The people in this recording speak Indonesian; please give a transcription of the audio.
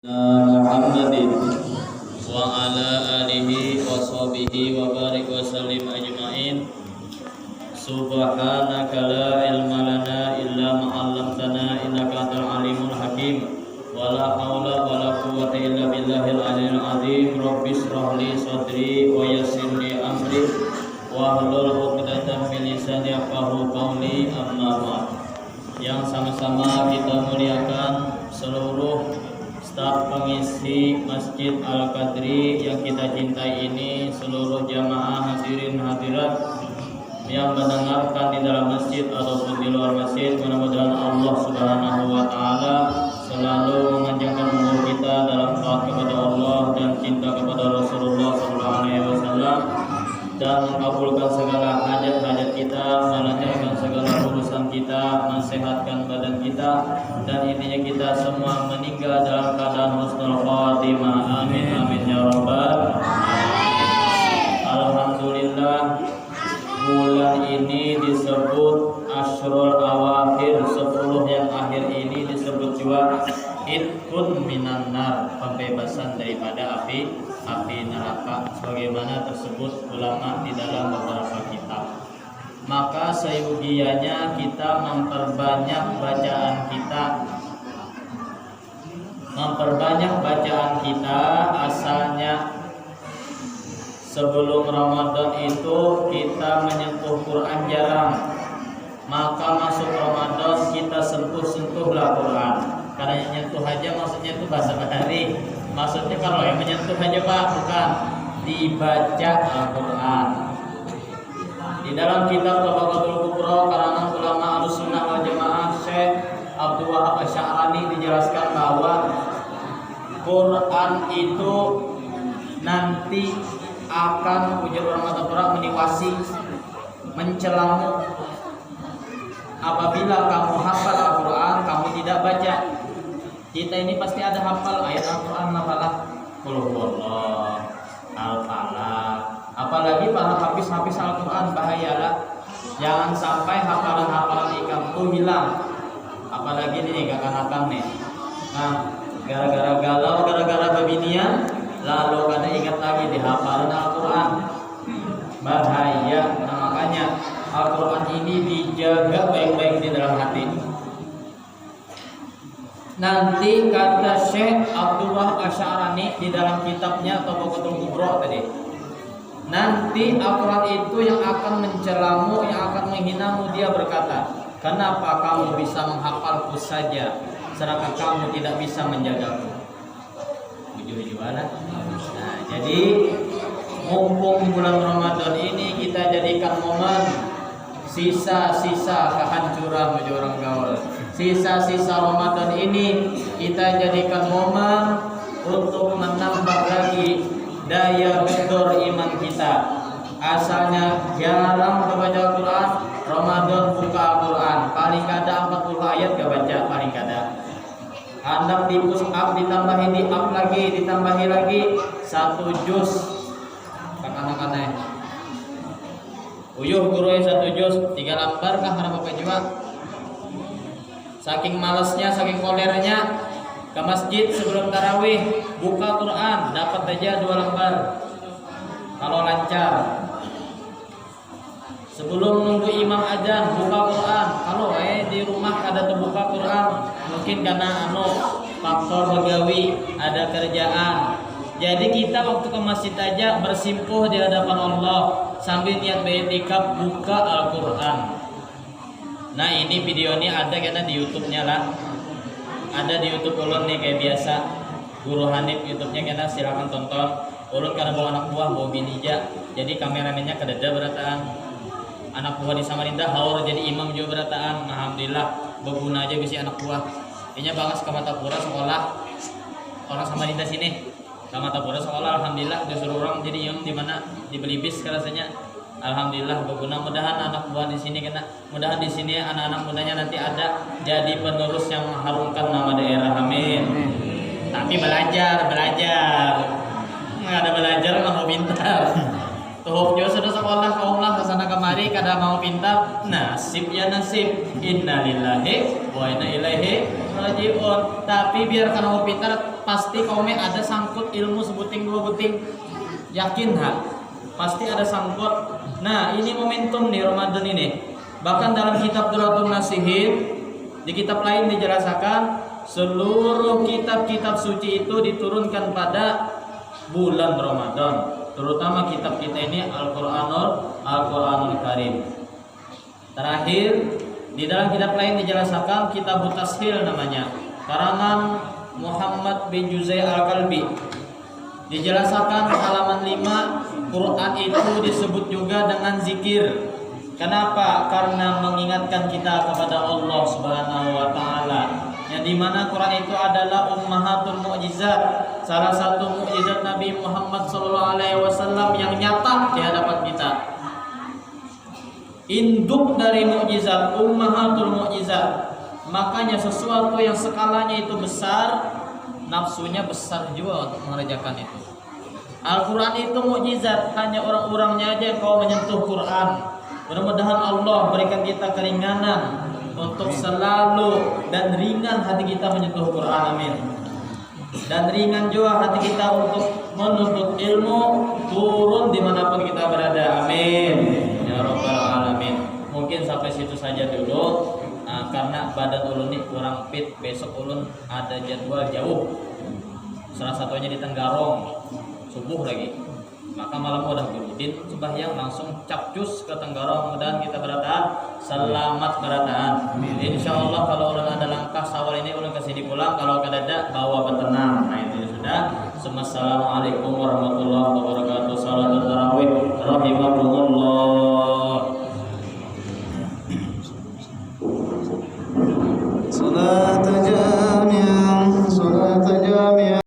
Muhammadin wa ala alihi wa sahbihi wa barik wa sallim ajma'in. Subhanaka la ilma lana illa ma 'allamtana innaka antal alimul hakim. Wa la haula wa la quwwata illa billahil aliyyil azim. Rabbi shrah li sadri wa yassir li amri wa hlul 'uqdatam min lisani yafqahu qawli. Amma ba'd. Yang sama-sama kita muliakan seluruh staf pengisi Masjid Al-Qadri yang kita cintai ini, seluruh jamaah hadirin hadirat yang mendengarkan di dalam masjid ataupun di luar masjid. Mudah-mudahan Allah Subhanahu wa taala selalu memanjangkan umur kita dalam taat kepada Allah dan cinta kepada Rasulullah sallallahu alaihi wasallam, dan mengabulkan segala hajat-hajat kita, melancarkan segala urusan kita, mensehatkan badan kita, dan intinya kita semua meninggal dalam keadaan husnul khatimah. Amin amin ya rabbal alamin. Alhamdulillah, bulan ini disebut Ashrul Awakhir, 10 yang akhir ini disebut juga Itqun minan nar, pembebasan daripada api neraka, sebagaimana tersebut ulama di dalam beberapa kitab. Maka seyogianya kita memperbanyak bacaan kita. Asalnya sebelum Ramadan itu kita menyentuh Quran jarang, maka masuk Ramadan kita sentuh-sentuhlah Quran. Karena nyentuh aja maksudnya itu bahasa bahari. Maksudnya kalau yang menyentuh aja Pak, bukan dibaca Al-Quran. Di dalam kitab Tabaqatul Kubra karangan ulama Ahlussunnah wal Jamaah Syekh Abdul Wahab Asy'arani dijelaskan bahwa Quran itu nanti akan ujar ulama Quran meniwasi, mencelamu. Apabila kamu hafal Al-Quran, kamu tidak baca. Kita ini pasti ada hafal ayat Al-Quran, hafalah Qul huwallah, Al-Falaq. Apalagi para hafiz Al-Quran, bahayalah. Jangan sampai hafalan-hafalan ikam itu hilang. Apalagi ini kakak-kakak nih. Nah, gara-gara galau, gara-gara babinian, lalu kada ingat lagi di hafalan Al-Quran. Bahaya. Nah, makanya Al-Quran ini dijaga baik-baik di dalam hati. Nanti kata Syekh Abdullah Asy'arani di dalam kitabnya Tabaqatul Kubra tadi, nanti Al-Quran itu yang akan mencelamu, yang akan menghinamu. Dia berkata, kenapa kamu bisa menghafalku saja, sedangkan kamu tidak bisa menjagaku? Ujung-ujungnya. Nah, jadi mumpung bulan Ramadan ini kita jadikan momen sisa-sisa kehancuran menuju orang gaul. Sisa-sisa Ramadan ini kita jadikan momen untuk menambah lagi daya gedor iman kita. Asalnya jarang membaca Al-Quran, Ramadan buka Al-Quran, paling kada 40 ayat gak baca, paling kada. Anak di push up ditambahin di up lagi, ditambahi lagi 1 juz. Anak-anak uyuh guru 1 juz 3 lembar kah karena bapak jiwa. Saking malasnya, saking kolernya, ke masjid sebelum tarawih buka Quran, dapat aja 2 lembar kalau lancar. Sebelum nunggu imam adzan buka Quran. Kalau di rumah ada terbuka Quran, mungkin karena faktor begawi, ada kerjaan. Jadi kita waktu ke masjid aja bersimpuh di hadapan Allah sambil niat beriktikaf buka Al-Quran. Nah, ini video ini ada karena di YouTube-nya lah. Ada di YouTube ulun nih kayak biasa. Guru Hanif YouTube-nya karena silakan tonton. Ulun karena bawa anak buah, bawa bini aja. Jadi kameramennya kedada berataan. Anak buah di Samarinda haur jadi imam juga berataan. Alhamdulillah berguna aja bisa anak buah. Ini banget ke Matapura sekolah. Orang Samarinda sini. Ke Matapura sekolah, alhamdulillah disuruh orang jadi imam di mana di Belibis rasanya. Alhamdulillah berguna. Mudahan anak buah di sini kena. Mudahan di sini anak-anak mudanya nanti ada jadi penerus yang mengharumkan nama daerah. Amin. Tapi belajar. Nggak ada belajar mau pintar. Tuh jo sudah sekolah kaulah kesana kemari kada mau pintar, nasib ya nasib. Innalillahi wa inna ilaihi rajiun. Tapi biar kalau mau pintar pasti kome ada sangkut ilmu sebuting dua buting. Yakin ha? Pasti ada sangkut. Nah, ini momentum nih Ramadan ini. Bahkan dalam kitab Duratun Nasihin, di kitab lain dijelaskan seluruh kitab-kitab suci itu diturunkan pada bulan Ramadan. Terutama kitab kita ini Al-Qur'anul Karim. Terakhir, di dalam kitab lain dijelaskan kitab Tashil namanya, karangan Muhammad bin Juzai Al-Kalbi. Dijelaskan halaman 5, Quran itu disebut juga dengan zikir. Kenapa? Karena mengingatkan kita kepada Allah Subhanahu wa taala. Yang dimana Quran itu adalah ummahatul mu'jizat, salah satu mukjizat Nabi Muhammad SAW yang nyata di hadapan kita. Induk dari mukjizat, ummahatul mukjizat. Makanya sesuatu yang skalanya itu besar, nafsunya besar juga untuk mengerjakan itu. Al-Quran itu mukjizat, hanya orang-orangnya aja yang kau menyentuh Quran. Mudah-mudahan Allah berikan kita keringanan untuk selalu dan ringan hati kita menyentuh Quran, amin. Dan ringan juga hati kita untuk menuntut ilmu, turun dimanapun kita berada, amin ya rabbal alamin. Mungkin sampai situ saja dulu, karena badan ulun ini kurang fit. Besok ulun ada jadwal jauh, salah satunya di Tenggarong, subuh lagi. Maka malam udah berudin sembahyang langsung capcus ke Tenggarong. Mudah kita berataan selamat berataan. Insyaallah kalau ulun ada langkah sawal ini ulun kesini pulang, kalau kada ada bawa betenang. Nah itu sudah. Assalamualaikum warahmatullahi wabarakatuh.